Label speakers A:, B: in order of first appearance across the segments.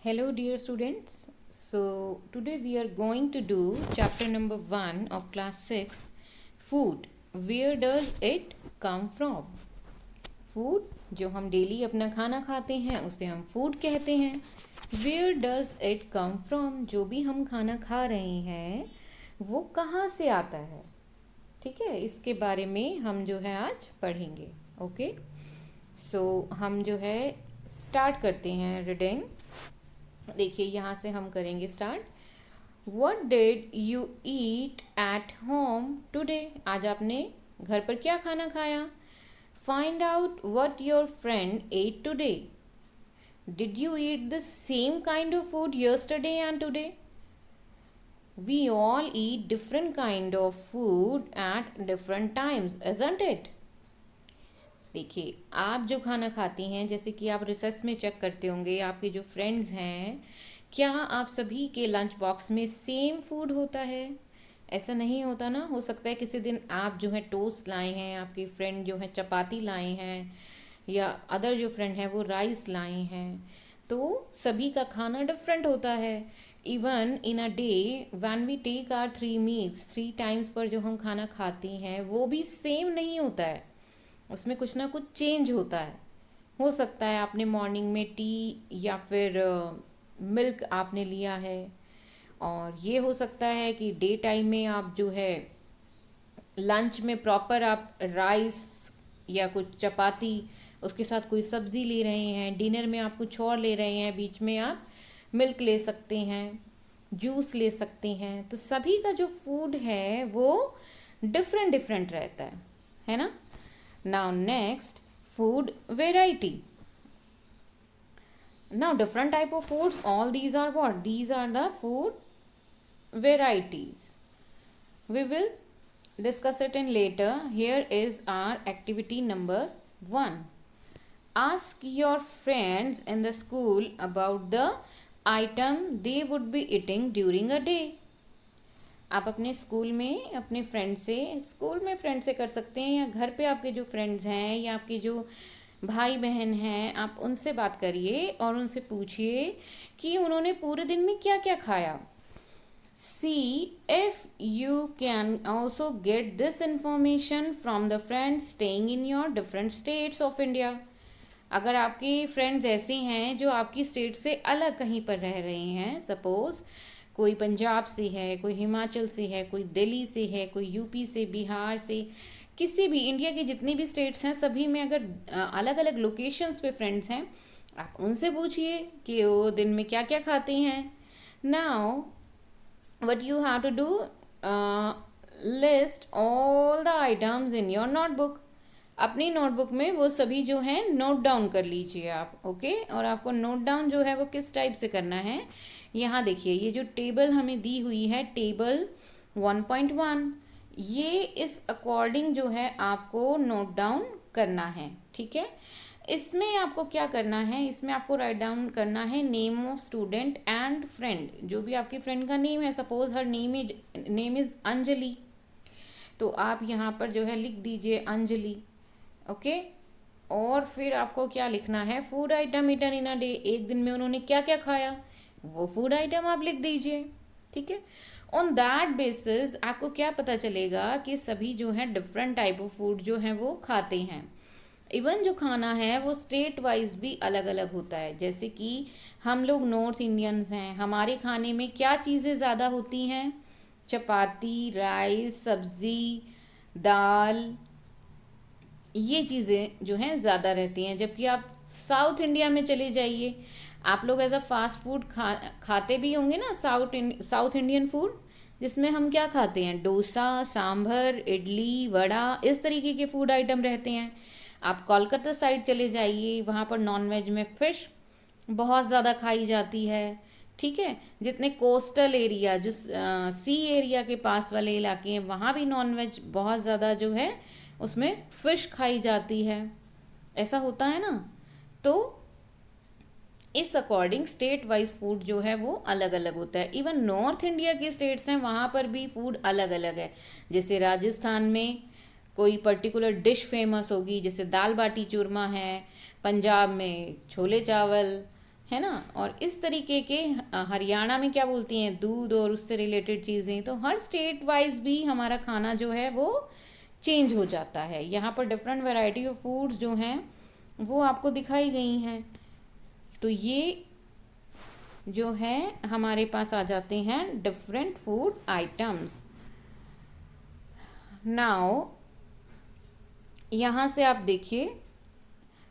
A: Hello, dear students. So, today we are going to do chapter number 1 of class 6 Food. Where does it come from? Food जो हम daily अपना खाना खाते हैं उसे हम फूड कहते हैं. Where does it come from, जो भी हम खाना खा रहे हैं वो कहाँ से आता है. ठीक है, इसके बारे में हम जो है आज पढ़ेंगे. ओके, सो हम जो है स्टार्ट करते हैं रीडिंग. देखिए यहाँ से हम करेंगे start. What did you eat at home today, आज आपने घर पर क्या खाना खाया. Find out what your friend ate today. Did you eat the same kind of food yesterday and today. We all eat different kind of food at different times, isn't it. देखिए, आप जो खाना खाती हैं, जैसे कि आप रिसर्च में चेक करते होंगे, आपके जो फ्रेंड्स हैं, क्या आप सभी के लंच बॉक्स में सेम फूड होता है. ऐसा नहीं होता ना. हो सकता है किसी दिन आप जो है टोस्ट लाए हैं, आपके फ्रेंड जो है चपाती लाए हैं, या अदर जो फ्रेंड है वो राइस लाए हैं. तो सभी का खाना डिफरेंट होता है. Even in a day when we take our 3 meals, 3 times पर जो हम खाना खाते हैं वो भी सेम नहीं होता है. उसमें कुछ ना कुछ चेंज होता है. हो सकता है आपने मॉर्निंग में टी या फिर मिल्क आपने लिया है, और ये हो सकता है कि डे टाइम में आप जो है लंच में प्रॉपर आप राइस या कुछ चपाती उसके साथ कोई सब्ज़ी ले रहे हैं. डिनर में आप कुछ और ले रहे हैं, बीच में आप मिल्क ले सकते हैं, जूस ले सकते हैं. तो सभी का जो फूड है वो डिफरेंट डिफरेंट रहता है ना. Now next, food variety. Now different type of foods, all these are what? These are the food varieties. We will discuss it in later. Here is our activity number 1. Ask your friends in the school about the item they would be eating during a day. आप अपने school में अपने friend से, school में friend से कर सकते हैं, या घर पे आपके जो फ्रेंड्स हैं या आपके जो भाई बहन हैं, आप उनसे बात करिए और उनसे पूछिए कि उन्होंने पूरे दिन में क्या क्या खाया. See if you can also get this information from the friends staying in your different states of India. अगर आपके फ्रेंड्स ऐसे हैं जो आपकी स्टेट से अलग कहीं पर रह रहे हैं, सपोज़ कोई पंजाब से है, कोई हिमाचल से है, कोई दिल्ली से है, कोई यूपी से, बिहार से, किसी भी इंडिया की जितनी भी स्टेट्स हैं सभी में अगर अलग अलग लोकेशंस पे फ्रेंड्स हैं, आप उनसे पूछिए कि वो दिन में क्या क्या खाते हैं. Now what you have to do, list all the items in your notebook. अपनी नोटबुक में वो सभी जो हैं नोट डाउन कर लीजिए आप. ओके, और आपको नोट डाउन जो है वो किस टाइप से करना है, यहाँ देखिए ये जो टेबल हमें दी हुई है, टेबल 1.1, ये इस अकॉर्डिंग जो है आपको नोट डाउन करना है. ठीक है, इसमें आपको क्या करना है, इसमें आपको राइट डाउन करना है name of student and friend. जो भी आपकी फ्रेंड का नेम है, suppose her name is Anjali, तो आप यहाँ पर जो है लिख दीजिए अंजलि. ओके, और फिर आपको क्या लिखना है, food item eaten in a day, एक दिन में उन्होंने क्या क्या खाया वो फूड आइटम आप लिख दीजिए. ठीक है, ऑन दैट बेसिस आपको क्या पता चलेगा कि सभी जो है डिफरेंट टाइप ऑफ फूड जो है वो खाते हैं. इवन जो खाना है वो स्टेट वाइज भी अलग अलग होता है. जैसे कि हम लोग नॉर्थ इंडियंस हैं, हमारे खाने में क्या चीज़ें ज़्यादा होती हैं, चपाती, राइस, सब्ज़ी, दाल, ये चीज़ें जो हैं ज़्यादा रहती हैं. जबकि आप साउथ इंडिया में चले जाइए, आप लोग एज अ फास्ट फूड खाते भी होंगे ना, साउथ इंडियन फूड, जिसमें हम क्या खाते हैं, डोसा, सांभर, इडली, वड़ा, इस तरीके के फूड आइटम रहते हैं. आप कोलकाता साइड चले जाइए, वहाँ पर नॉनवेज में फ़िश बहुत ज़्यादा खाई जाती है. ठीक है, जितने कोस्टल एरिया, जो सी एरिया के पास वाले इलाके हैं, वहाँ भी नॉनवेज बहुत ज़्यादा जो है उसमें फ़िश खाई जाती है. ऐसा होता है ना. तो इस अकॉर्डिंग स्टेट वाइज फूड जो है वो अलग अलग होता है. इवन नॉर्थ इंडिया के स्टेट्स हैं, वहाँ पर भी फूड अलग अलग है. जैसे राजस्थान में कोई पर्टिकुलर डिश फेमस होगी, जैसे दाल बाटी चूरमा है, पंजाब में छोले चावल, है ना। और इस तरीके के हरियाणा में क्या बोलती हैं, दूध और उससे रिलेटेड चीज़ें। तो हर स्टेट वाइज भी हमारा खाना जो है वो चेंज हो जाता है। यहाँ पर डिफरेंट वैरायटी ऑफ फूड्स जो हैं वो आपको दिखाई गई हैं। तो ये जो है हमारे पास आ जाते हैं डिफरेंट फूड आइटम्स। नाउ यहाँ से आप देखिए,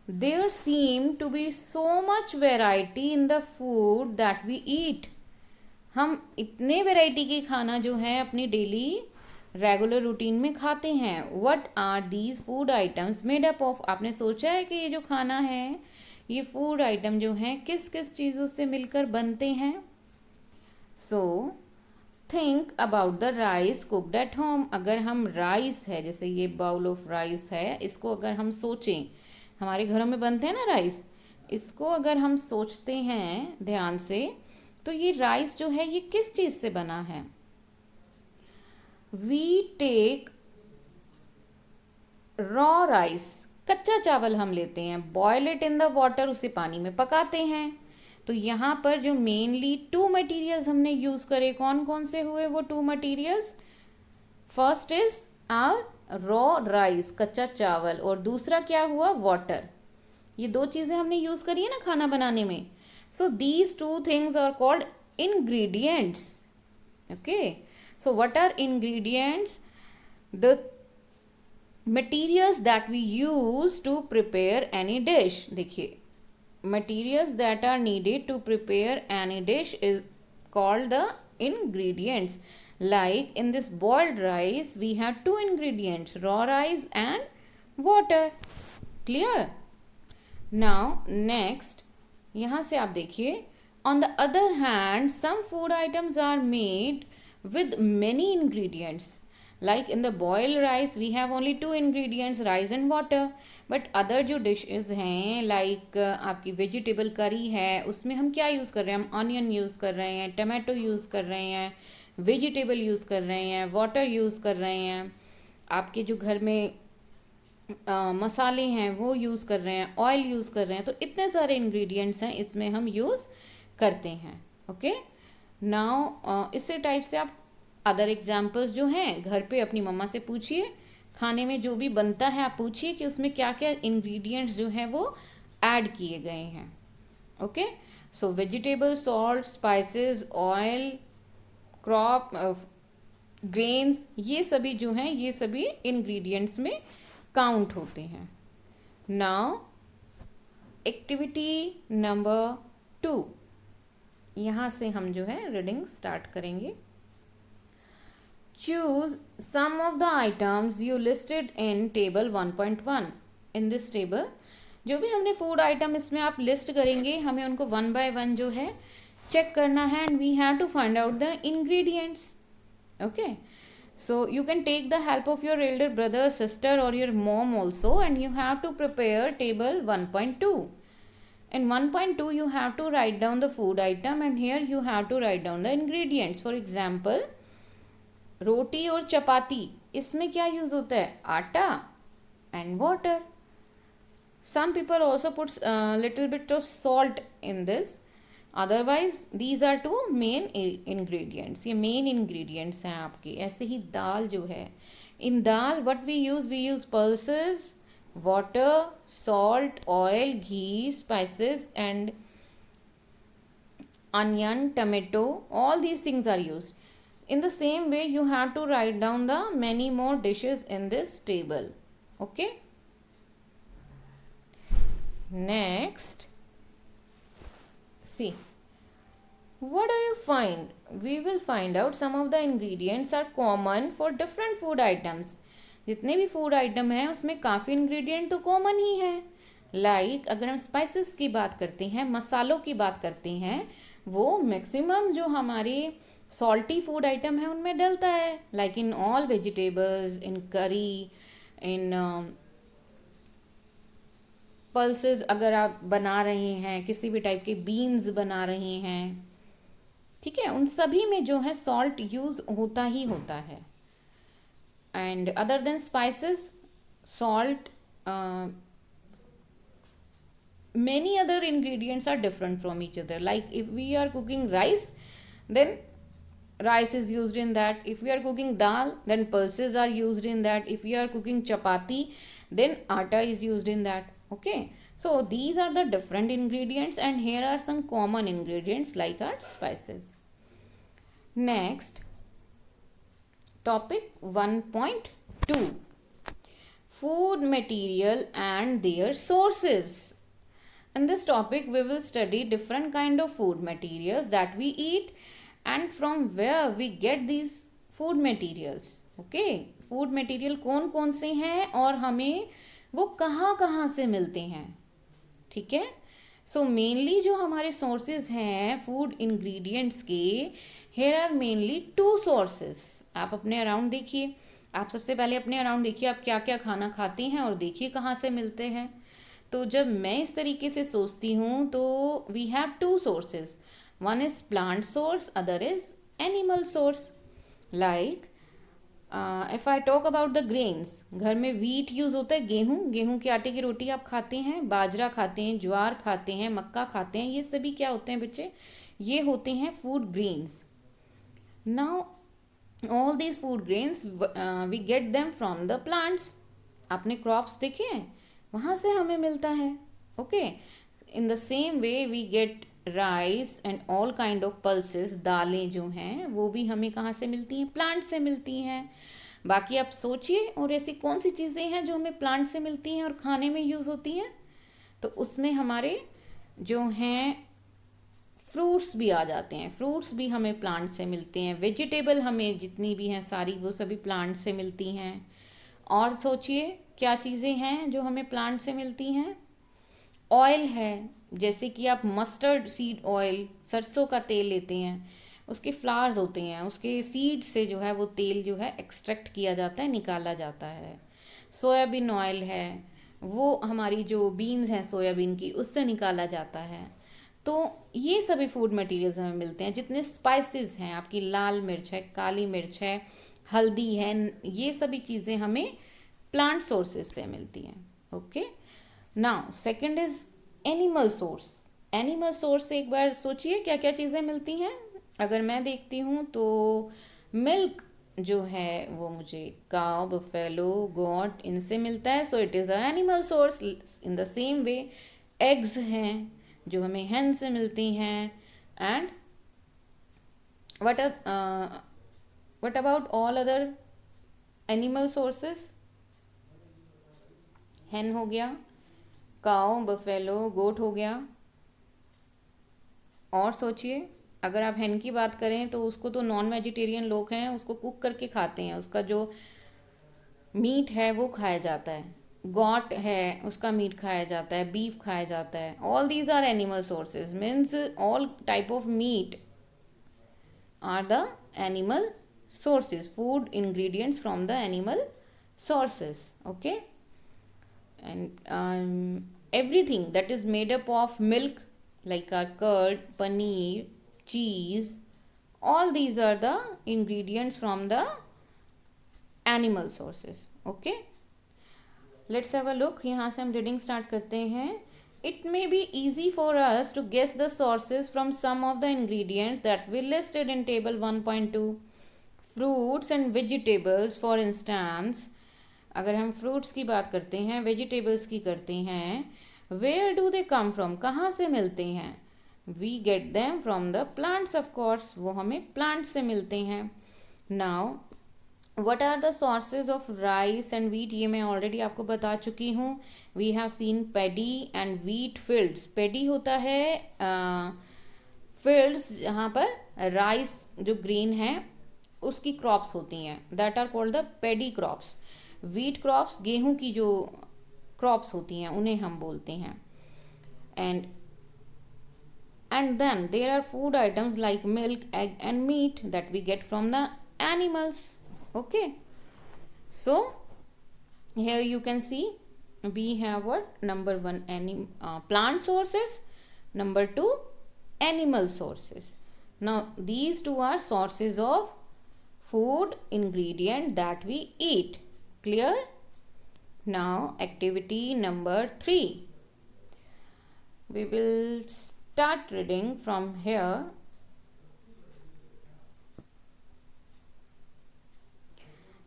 A: there seem to be so much variety in the food that we eat. हम इतने वैरायटी के खाना जो है अपनी डेली रेगुलर रूटीन में खाते हैं। What are these food items made up of. आपने सोचा है कि ये जो खाना है, ये फूड आइटम जो हैं किस किस चीज़ों से मिलकर बनते हैं। So think about the rice cooked at home. अगर हम राइस है, जैसे ये बाउल ऑफ राइस है, इसको अगर हम सोचें, हमारे घरों में बनते हैं ना राइस, इसको अगर हम सोचते हैं ध्यान से, तो ये राइस जो है ये किस चीज़ से बना है। वी टेक रॉ राइस, कच्चा चावल हम लेते हैं, boil it in the water, उसे पानी में पकाते हैं। तो यहाँ पर जो मेनली टू मटेरियल्स हमने यूज़ करे, कौन कौन से हुए वो two materials. First is our raw rice, कच्चा चावल, और दूसरा क्या हुआ, वाटर। ये दो चीज़ें हमने यूज़ करी है ना खाना बनाने में। So these two things are called ingredients. Okay, so what are ingredients? The materials that we use to prepare any dish. देखिए, materials that are needed to prepare any dish is called the ingredients. Like in this boiled rice we have two ingredients, raw rice and water. Clear? Now next, यहाँ से आप देखिए, on the other hand some food items are made with many ingredients. Like in the boiled rice we have only two ingredients, rice and water. But other जो dishes हैं, like आपकी vegetable curry है, उसमें हम क्या use कर रहे हैं, हम onion यूज़ कर रहे हैं, टमाटो यूज़ कर रहे हैं, vegetable यूज़ कर रहे हैं, water यूज़ कर रहे हैं, आपके जो घर में मसाले हैं वो यूज़ कर रहे हैं, ऑयल यूज़ कर रहे हैं। तो इतने सारे इंग्रेडिएंट्स हैं इसमें हम यूज़ करते हैं। ओके, नाउ इसी टाइप से आप अदर एग्जांपल्स जो हैं घर पे अपनी मम्मा से पूछिए, खाने में जो भी बनता है आप पूछिए कि उसमें क्या क्या इंग्रेडिएंट्स जो हैं वो ऐड किए गए हैं। Okay, so vegetable, salt, spices, oil, crop, grains, ये सभी जो हैं ये सभी इंग्रेडिएंट्स में काउंट होते हैं। नाउ एक्टिविटी नंबर 2, यहाँ से हम जो है रीडिंग स्टार्ट करेंगे। Choose some of the items you listed in table 1.1। In this table जो भी हमने फूड आइटम इसमें आप लिस्ट करेंगे, हमें उनको 1 by 1 जो है चेक करना है, and we have to find out the ingredients. Okay, so you can take the help of your elder brother, sister or your mom also, and you have to prepare table 1.2. In 1.2 you have to write down the food item, and here you have to write down the ingredients. For example, रोटी और चपाती, इसमें क्या use होता है, आटा and water. Some people also put little bit of salt in this. Otherwise these are two main ingredients, ये main ingredients हैं आपके। ऐसे ही दाल जो है, in dal what we use pulses, water, salt, oil, ghee, spices and onion, tomato, all these things are used. In the same way you have to write down the many more dishes in this table. Okay, next, see, what do you find? We will find out some of the ingredients are common for different food items. जितने भी food item हैं उसमें काफ़ी ingredient तो common ही है। Like अगर हम spices की बात करते हैं, मसालों की बात करते हैं, वो मैक्सिमम जो हमारे सॉल्टी फूड आइटम है उनमें डलता है। लाइक इन ऑल वेजिटेबल्स, इन करी, इन पल्सेस अगर आप बना रहे हैं, किसी भी टाइप के बीन्स बना रहे हैं, ठीक है, उन सभी में जो है सॉल्ट यूज होता ही होता है। And other than spices, salt many other ingredients are different from each other. Like if we are cooking rice, then rice is used in that. If we are cooking dal, then pulses are used in that. If we are cooking chapati, then atta is used in that. Okay, so these are the different ingredients, and here are some common ingredients like our spices. Next, topic 1.2, food material and their sources. In this topic, we will study different kind of food materials that we eat and from where we get these food materials. Okay, food material कौन कौन से हैं और हमें वो कहाँ कहाँ से मिलते हैं. ठीक है. सो मेनली जो हमारे सोर्सेज हैं फूड इंग्रेडिएंट्स के, हेयर आर मेनली 2 सोर्सेज. आप अपने अराउंड देखिए. आप सबसे पहले अपने अराउंड देखिए आप क्या क्या खाना खाते हैं और देखिए कहाँ से मिलते हैं. तो जब मैं इस तरीके से सोचती हूँ तो we have 2 sources. One is plant source, other is animal source. Like if I talk about the grains, घर में वीट यूज़ होता है, गेहूँ के आटे की रोटी आप खाते हैं, बाजरा खाते हैं, ज्वार खाते हैं, मक्का खाते हैं. ये सभी क्या होते हैं बच्चे? ये होते हैं food grains. Now all these food grains we get them from the plants. आपने क्रॉप्स देखे हैं, वहाँ से हमें मिलता है. Okay, in the same way we get rice and all kind of pulses. दालें जो हैं वो भी हमें कहाँ से मिलती हैं? प्लांट से मिलती हैं. बाकी आप सोचिए और ऐसी कौन सी चीज़ें हैं जो हमें प्लांट से मिलती हैं और खाने में यूज़ होती हैं. तो उसमें हमारे जो हैं फ्रूट्स भी आ जाते हैं. फ्रूट्स भी हमें प्लांट से मिलते हैं. वेजिटेबल हमें जितनी भी हैं सारी वो सभी प्लांट से मिलती हैं. और सोचिए क्या चीज़ें हैं जो हमें प्लांट से मिलती हैं? ऑयल है, जैसे कि आप मस्टर्ड सीड ऑयल, सरसों का तेल लेते हैं, उसके फ्लावर्स होते हैं, उसके सीड से जो है वो तेल जो है एक्सट्रैक्ट किया जाता है, निकाला जाता है. सोयाबीन ऑयल है, वो हमारी जो बीन्स हैं सोयाबीन की उससे निकाला जाता है. तो ये सभी फूड मटेरियल्स हमें मिलते हैं. जितने स्पाइसेस हैं, आपकी लाल मिर्च है, काली मिर्च है, हल्दी है, ये सभी चीज़ें हमें प्लांट सोर्सेज से मिलती हैं. Okay, now second is animal source. Animal source से एक बार सोचिए क्या क्या चीज़ें मिलती हैं. अगर मैं देखती हूँ तो मिल्क जो है वो मुझे काउ, बफेलो, गॉट इनसे मिलता है. So it is a animal source. In the same way eggs हैं जो हमें hen से मिलती हैं. And what about all other animal sources? hen हो गया, काउ, बफेलो, गोट हो गया. और सोचिए अगर आप hen की बात करें तो उसको तो नॉन वेजिटेरियन लोग हैं उसको कुक करके खाते हैं, उसका जो मीट है वो खाया जाता है. गॉट है उसका मीट खाया जाता है, बीफ खाया जाता है. All these are animal sources. Means all type of meat are the animal sources, food ingredients from the animal sources. Okay, and everything that is made up of milk like our curd, paneer, cheese, all these are the ingredients from the animal sources. Okay, let's have a look. यहाँ से हम reading start करते हैं. It may be easy for us to guess the sources from some of the ingredients that we listed in table 1.2. Fruits and vegetables for instance. अगर हम fruits की बात करते हैं, वेजिटेबल्स की करते हैं, where do they come from, कहाँ से मिलते हैं? We get them from the plants of course, वो हमें प्लांट से मिलते हैं. Now what are the sources of rice and wheat? ये मैं ऑलरेडी आपको बता चुकी हूँ. We have seen paddy and wheat fields. Paddy होता है फील्ड्स जहाँ पर राइस जो ग्रेन है उसकी क्रॉप्स होती हैं, that are called the paddy crops. Wheat crops, गेहूं की जो क्रॉप्स होती हैं उन्हें हम बोलते हैं. And then there are food items like milk, egg and meat that we get from the animals. Okay, so here you can see we have what? Number 1 plant sources, number 2 animal sources. Now these two are sources of food ingredient that we eat. Clear? Now activity number 3. We will start reading from here.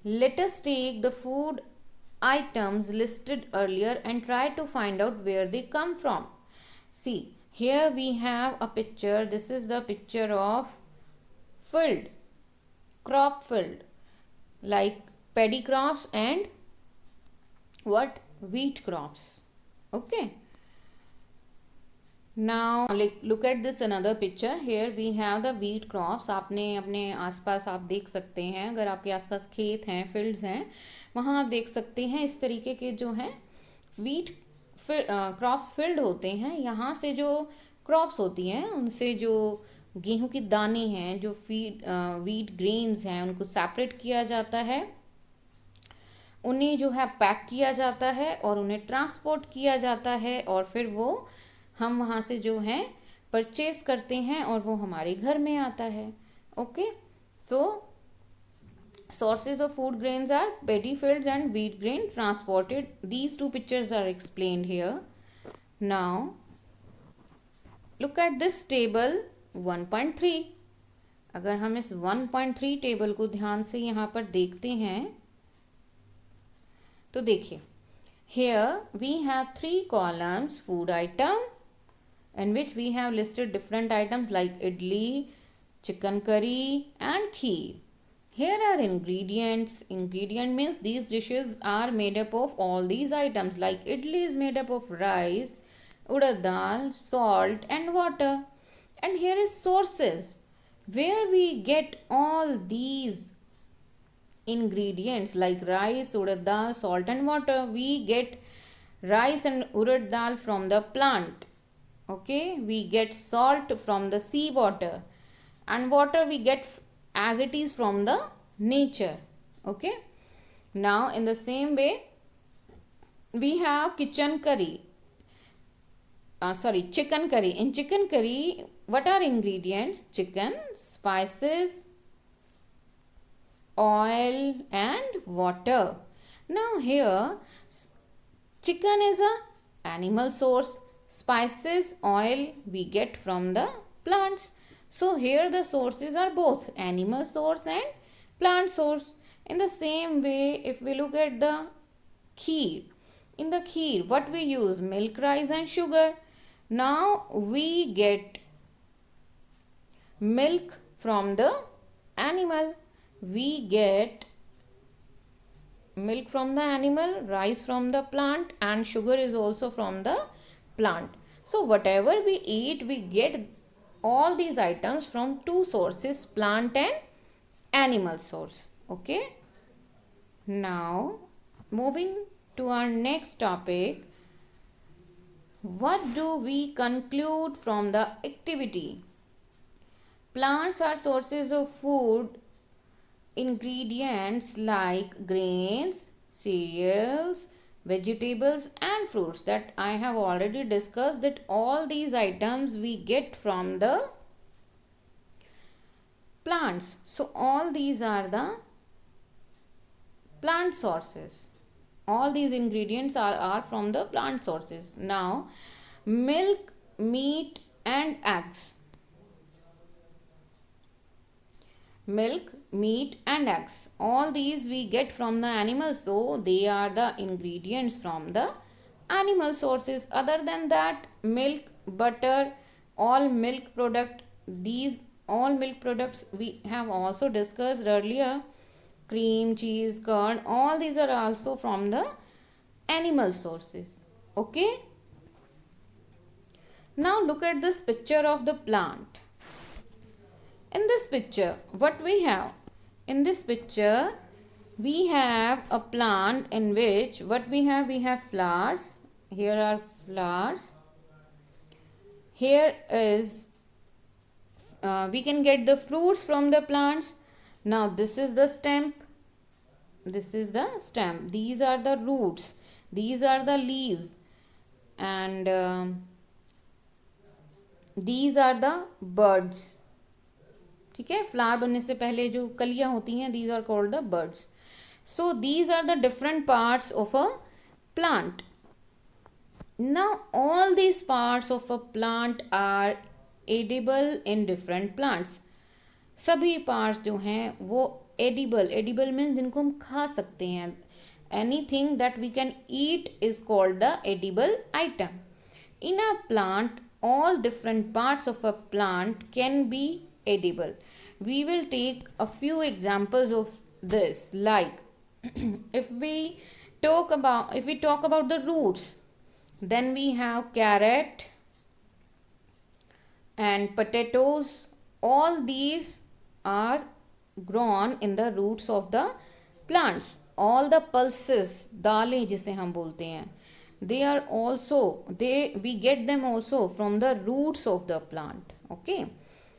A: Let us take the food items listed earlier and try to find out where they come from. See, here we have a picture. This is the picture of field, crop field, like paddy crops and what? Wheat crops. Okay. Now look at this another picture. Here we have the wheat crops. आपने अपने आसपास आप देख सकते हैं, अगर आपके आसपास खेत हैं, फील्ड्स हैं, वहाँ आप देख सकते हैं इस तरीके के जो हैं वीट क्रॉप्स फील्ड होते हैं. यहाँ से जो क्रॉप्स होती हैं उनसे जो गेहूं की दाने हैं, जो वीट ग्रेन्स हैं, उनको सेपरेट किया जाता है, उन्हें जो है पैक किया जाता है और उन्हें ट्रांसपोर्ट किया जाता है और फिर वो हम वहाँ से जो है परचेज करते हैं और वो हमारे घर में आता है. Okay, so sources of food grains are paddy fields and wheat grain transported. These two pictures are explained here. Now look at this table 1.3. अगर हम इस 1.3 टेबल को ध्यान से यहाँ पर देखते हैं तो देखिए, here we have 3 columns: food item, in which we have listed different items like idli, chicken curry and kheer. Here are ingredients. Ingredient means these dishes are made up of all these items. Like idli is made up of rice, urad dal, salt and water. And here is sources where we get all these ingredients like rice, urad dal, salt and water. We get rice and urad dal from the plant. Okay, we get salt from the sea water and water we get as it is from the nature. Okay, now in the same way we have chicken curry. In chicken curry, what are ingredients? Chicken, spices, oil and water. Now here chicken is a animal source, spices, oil we get from the plants. So here the sources are both animal source and plant source. In the same way, if we look at the kheer, in the kheer what we use? Milk, rice and sugar. Now we get milk from the animal, we get milk from the animal, rice from the plant and sugar is also from the plant. So whatever we eat, we get all these items from 2 sources, plant and animal source. Okay, now moving to our next topic, what do we conclude from the activity? Plants are sources of food ingredients like grains, cereals, vegetables and fruits that I have already discussed, that all these items we get from the plants. So all these are the plant sources. All these ingredients are from the plant sources. Now milk, meat and eggs. Milk, meat and eggs, all these we get from the animals, so they are the ingredients from the animal sources. Other than that, milk, butter, all milk product, these all milk products we have also discussed earlier, cream, cheese, curd, all these are also from the animal sources. Okay, now look at this picture of the plant. In this picture, what we have? In this picture, we have a plant in which what we have? We have flowers. Here are flowers. Here is, we can get the fruits from the plants. Now this is the stem. This is the stem. These are the roots. These are the leaves. And these are the buds. ठीक है, flower बनने से पहले जो कलियां होती हैं, these are called the buds. So these are the different parts of a plant. Now, all these parts of a plant are edible in different plants. सभी पार्ट्स जो हैं वो एडिबल मीन्स जिनको हम खा सकते हैं. Anything that we can eat is called the edible item. In a plant all different parts of a plant can be edible. We will take a few examples of this, like if we talk about the roots, then we have carrot and potatoes. All these are grown in the roots of the plants. All the pulses, दालें जिसे हम बोलते हैं, they are also, we get them also from the roots of the plant. Okay,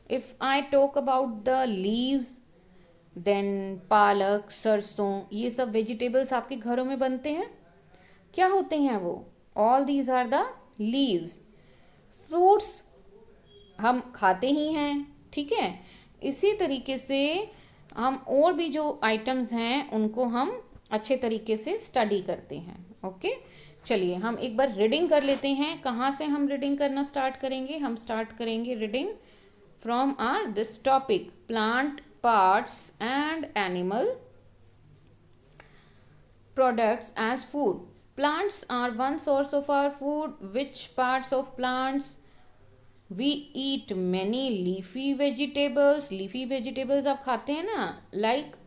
A: if I talk about the leaves, then पालक, सरसों, ये सब vegetables आपके घरों में बनते हैं. क्या होते हैं वो? All these are the leaves. Fruits हम खाते ही हैं, ठीक है. इसी तरीके से हम और भी जो आइटम्स हैं उनको हम अच्छे तरीके से स्टडी करते हैं. ओके, चलिए हम एक बार रीडिंग कर लेते हैं. कहाँ से हम रीडिंग करना स्टार्ट करेंगे? हम स्टार्ट करेंगे reading from our this topic, plant parts and animal products as food. Plants are one source of our food. Which parts of plants? We eat many leafy vegetables. Leafy vegetables आप खाते हैं ना, like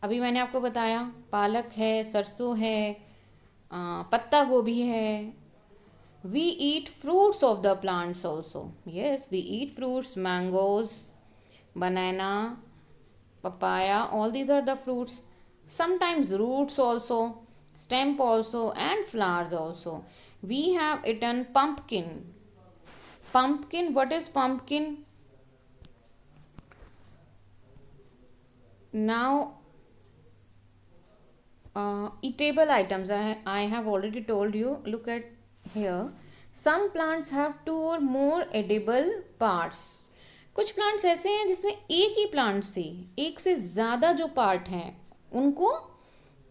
A: अभी मैंने आपको बताया पालक है, सरसों है, पत्ता गोभी है. We eat fruits of the plants also. Yes, we eat fruits, mangoes, banana, papaya. All these are the fruits. Sometimes roots also, stem also, and flowers also. We have eaten pumpkin. Pumpkin, what is pumpkin? Now, eatable items, I have already told you. Look at here. Some plants have 2 or more edible parts. कुछ plants ऐसे हैं जिसमें एक ही plant से एक से ज़्यादा जो पार्ट हैं उनको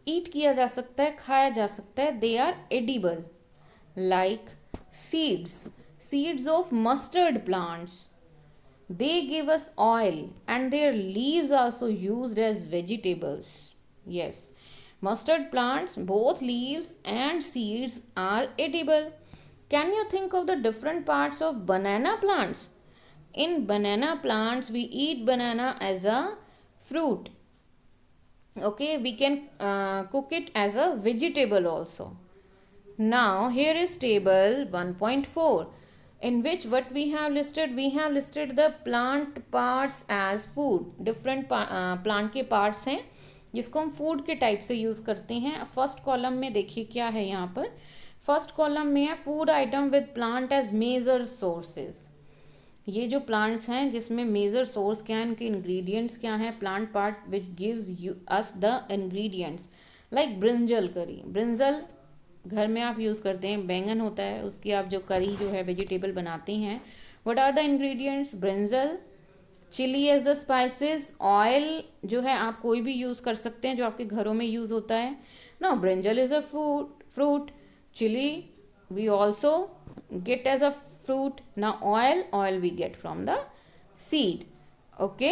A: ईट किया जा सकता है, खाया जा सकता है. They are edible. Like seeds of mustard plants. They give us oil and their leaves also used as vegetables. Yes, mustard plants, both leaves and seeds are edible. Can you think of the different parts of banana plants? In banana plants, we eat banana as a fruit. Okay, we can cook it as a vegetable also. Now, here is table 1.4, in which what we have listed the plant parts as food. Different plant के parts हैं जिसको हम food के type से use करते हैं. First column में देखिए क्या है यहाँ पर. फर्स्ट कॉलम में है food item with plant as major sources. ये जो प्लांट्स हैं जिसमें मेजर सोर्स क्या है, इनके इंग्रेडिएंट्स क्या हैं. Plant part which gives you us the ingredients, like brinjal करी. ब्रिंजल घर में आप यूज़ करते हैं, बैंगन होता है, उसकी आप जो करी जो है वेजिटेबल बनाते हैं. What are the ingredients? Brinjal, chilli as the spices. Oil जो है आप कोई भी यूज़ कर सकते हैं जो आपके घरों में यूज़ होता है. Now brinjal is a fruit. Chilli we also get as a fruit. Now oil we get from the seed. Okay.